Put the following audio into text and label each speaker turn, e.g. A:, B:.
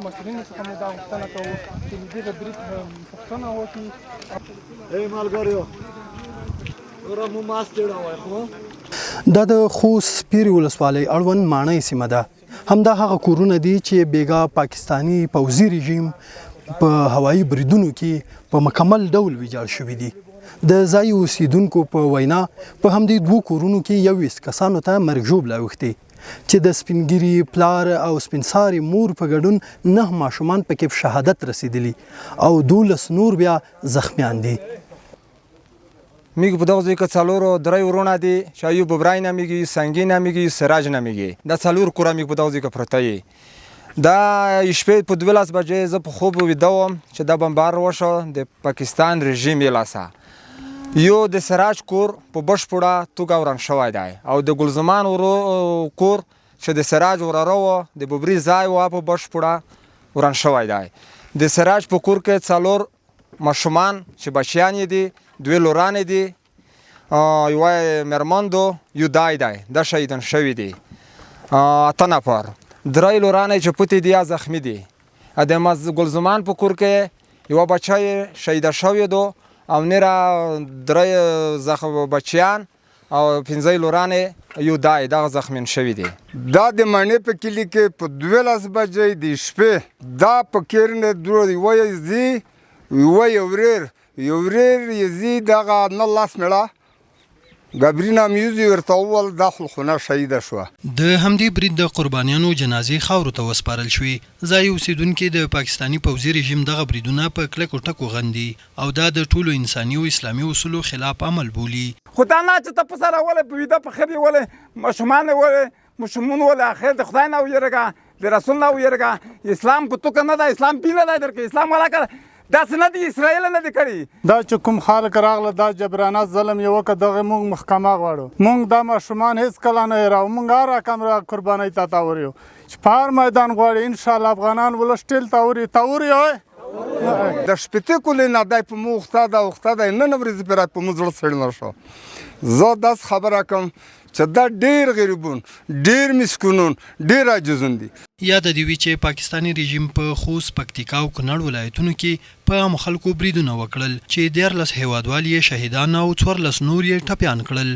A: مسؤلینو څخه موږ دا غوښتنه کوو چې د دغه برید پوښتنه وکړي.
B: ملګریو اوره مو ماست جوړوي خو
C: دا د خوست سپیرې ولسوالۍ اړوند ماڼۍ سیمه ده. همدا هغه کورونه دي چې بیګا پاکستانی پوځي رژیم په هوایي بریدونو کې په مکمل ډول ویجاړ شوي دي. د ځایي اوسیدونکو په وینا په همدې دوو کورونو کې 21 کسانو ته مرګ ژوبله اوښتې چې د سپینګیري پلار او سپینساري مور په ګډون 9 ماشومان پکې په شهادت رسیدلي او 12 نور بیا زخمیان دي.
D: میگه په دغه ځای کې څلور درې ورونه دي چې ایوب ابراهیم نامیږي، سنگي نامیږي، سراج نامیږي. دا څلور کور میگه په دغه ځای کې پرته دي. دا شپې په 12 بجې زه په خوب ویده وم چې دا بمبار وشو د پاکستان رژیم یې لاسه. یو د سراج کور په بشپړه توګه وران شوی دی او د ګلزمان کور چې د سراج وراره و د ببري ځای و په بشپړه وران شوی دی. د سراج په کور کې څلور ماشومان چې بچیان یې دي، 2 لورانې دي، یوه مېرمن دو، یو دای دی، دا شهیدان شوي دي. 8 نفر، 3 لورانې چې پوتې دي یا زخمي دي. د ګلزمان په کور کې یوه بچی شهیده شوی دو او نره 3 بچیان او 15 لورانې یو دای دغه زخمیان شوي دي.
E: دا د مڼې په کلي کې په 12 بجې د شپې دا په کیرنه درو یوه زی یوه یوریر یزي دغه 19 مړه ګابرینا میوزي ورته وویل دا خونه شهیده شوه.
C: د همدې برید د قربانیانو جنازې خاورو ته وسپارل شوې. ځایي اوسیدونکي د پاکستاني پوځي رژیم دغه بریدونه په کلکو ټکو غندي او دا د ټولو انساني او اسلامي اصولو خلاف عمل بولي.
F: خو دا نه چې ته په سره ولې په ویده په خرې ولې ماشومان ولې ماشومون ولې اخر د خدای نه ویرېږه د رسول نه ویرېږه. اسلام کو تو نه ده، اسلام بینه ده درکې اسلام والا کړه داسې نه دي، اسرائیل نه دي کړي.
G: دا چې کوم خلک راغله دا جبرانه ظلم یې وکړه دغه موږ محکمه غواړو. موږ دا ماشومان هېڅ کله نه هېراو. موږ هر رقم قربانۍ ته تاور یو چې په هر میدان غواړي انشاءالله افغانان ولس ټیل تاور یو
E: د شپېته کلي نه دی په مو وخته دی نن ورځې پرې په مو زړه سړی نه شو. زه داسې خبره کوم چې دا ډېر غریبون، ډېر مسکینون، ډېر عاجزون دي.
C: یاد دې وي چې پاکستاني رژیم په خوست، پکتیکا او کونړ ولایتونو کې په عامو خلکو بریدونه وکړل چې 14 هیوادوال یې شهیدان او 14 نور یې ټپیان کړل.